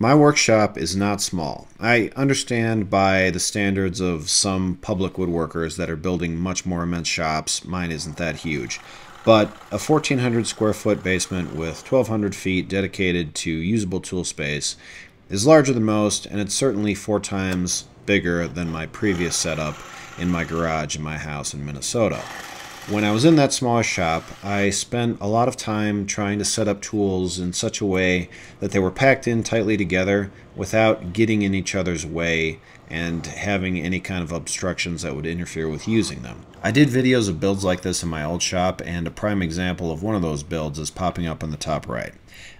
My workshop is not small. I understand by the standards of some public woodworkers that are building much more immense shops, mine isn't that huge. But a 1,400 square foot basement with 1,200 feet dedicated to usable tool space is larger than most, and it's certainly 4 times bigger than my previous setup in my garage in my house in Minnesota. When I was in that smaller shop, I spent a lot of time trying to set up tools in such a way that they were packed in tightly together without getting in each other's way and having any kind of obstructions that would interfere with using them. I did videos of builds like this in my old shop, and a prime example of one of those builds is popping up on the top right.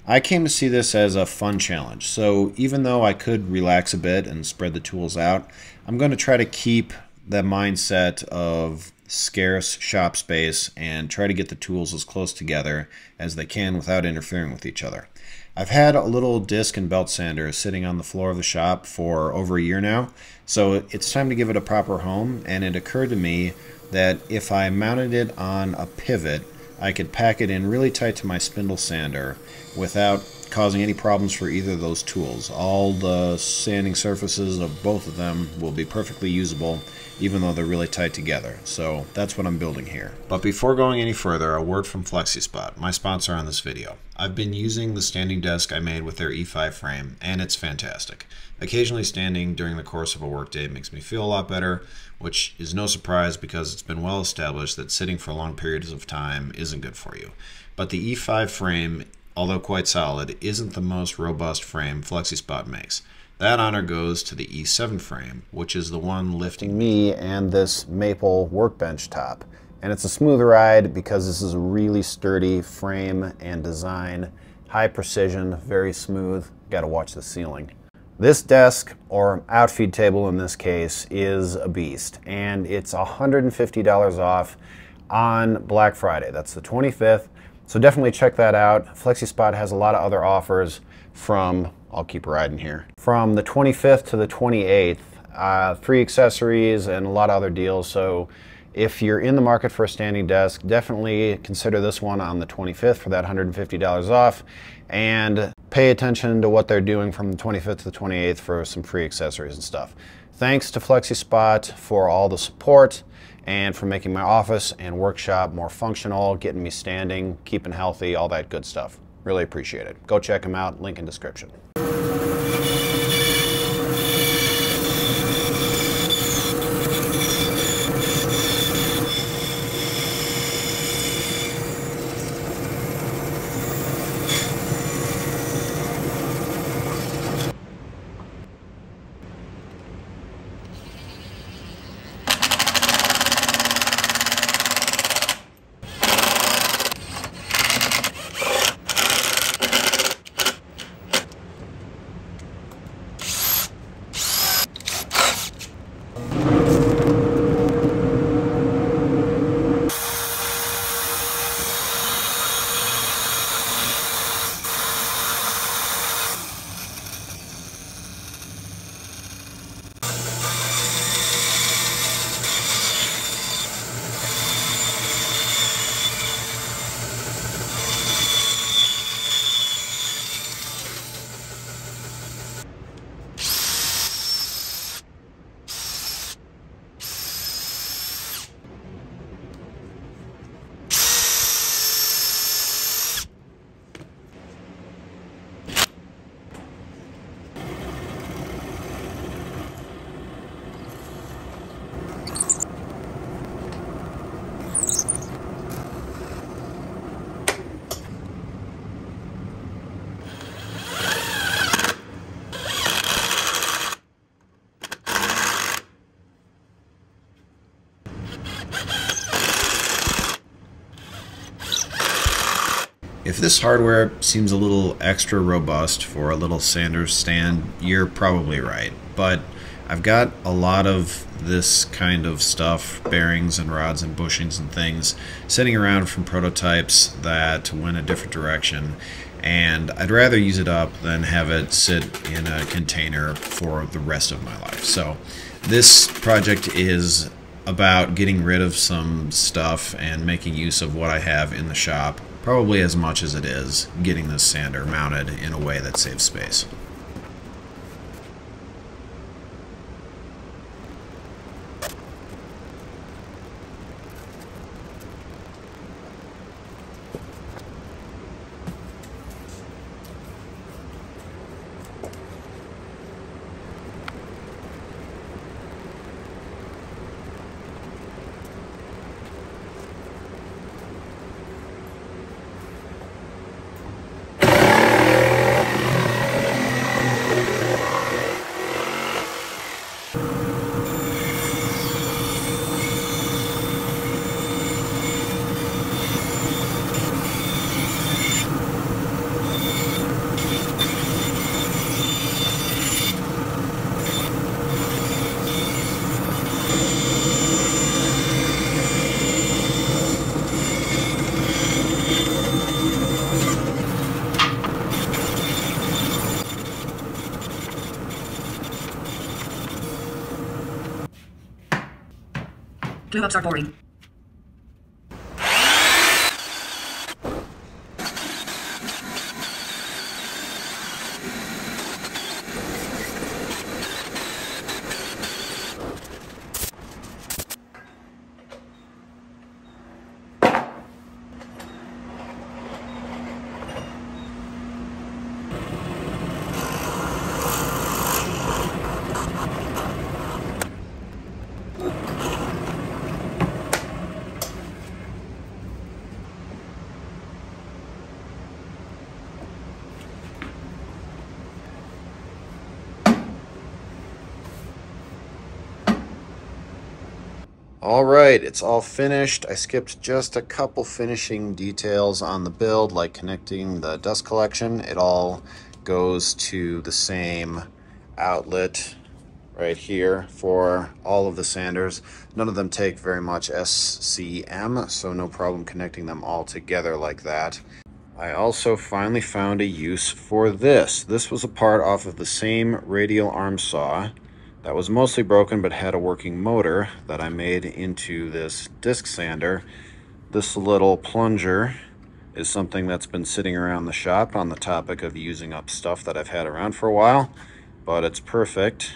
I came to see this as a fun challenge, so even though I could relax a bit and spread the tools out, I'm going to try to keep that mindset of scarce shop space and try to get the tools as close together as they can without interfering with each other. I've had a little disc and belt sander sitting on the floor of the shop for over a year now, so it's time to give it a proper home, and it occurred to me that if I mounted it on a pivot, I could pack it in really tight to my spindle sander without causing any problems for either of those tools. All the sanding surfaces of both of them will be perfectly usable, even though they're really tight together. So that's what I'm building here. But before going any further, a word from FlexiSpot, my sponsor on this video. I've been using the standing desk I made with their E5 frame, and it's fantastic. Occasionally standing during the course of a workday makes me feel a lot better, which is no surprise because it's been well established that sitting for long periods of time isn't good for you. But the E5 frame, although quite solid, isn't the most robust frame FlexiSpot makes. That honor goes to the E7 frame, which is the one lifting me and this maple workbench top. And it's a smooth ride because this is a really sturdy frame and design. High precision, very smooth. Gotta watch the ceiling. This desk, or outfeed table in this case, is a beast. And it's $150 off on Black Friday. That's the 25th. So definitely check that out. FlexiSpot has a lot of other offers from, I'll keep riding here, from the 25th to the 28th. Free accessories and a lot of other deals. So if you're in the market for a standing desk, definitely consider this one on the 25th for that $150 off, and pay attention to what they're doing from the 25th to the 28th for some free accessories and stuff. Thanks to FlexiSpot for all the support and for making my office and workshop more functional, getting me standing, keeping healthy, all that good stuff. Really appreciate it. Go check them out, link in description. If this hardware seems a little extra robust for a little sander stand, you're probably right. But I've got a lot of this kind of stuff, bearings and rods and bushings and things, sitting around from prototypes that went a different direction, and I'd rather use it up than have it sit in a container for the rest of my life. So this project is about getting rid of some stuff and making use of what I have in the shop, probably as much as it is getting this sander mounted in a way that saves space. Glue ups are boring. All right, it's all finished. I skipped just a couple finishing details on the build, like connecting the dust collection. It all goes to the same outlet right here for all of the sanders. None of them take very much SCM, so no problem connecting them all together like that. I also finally found a use for this. This was a part off of the same radial arm saw that was mostly broken but had a working motor that I made into this disc sander. This little plunger is something that's been sitting around the shop on the topic of using up stuff that I've had around for a while, but it's perfect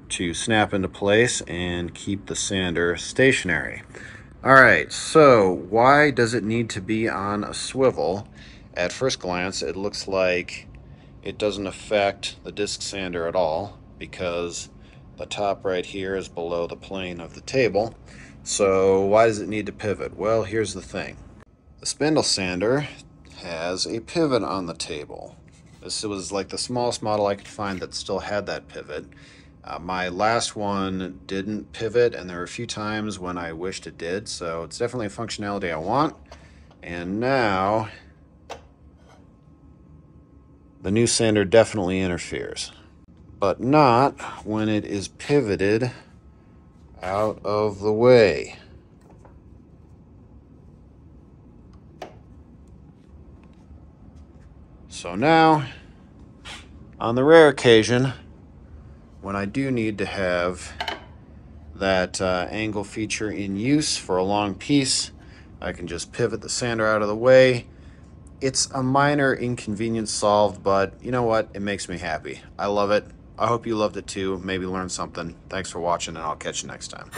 to snap into place and keep the sander stationary. All right, so why does it need to be on a swivel? At first glance, it looks like it doesn't affect the disc sander at all because the top right here is below the plane of the table. So why does it need to pivot? Well, here's the thing. The spindle sander has a pivot on the table. This was like the smallest model I could find that still had that pivot. My last one didn't pivot, and there were a few times when I wished it did, so it's definitely a functionality I want. And now the new sander definitely interferes, but not when it is pivoted out of the way. So now, on the rare occasion when I do need to have that angle feature in use for a long piece, I can just pivot the sander out of the way. It's a minor inconvenience solved, but you know what? It makes me happy. I love it. I hope you loved it too. Maybe learned something. Thanks for watching, and I'll catch you next time.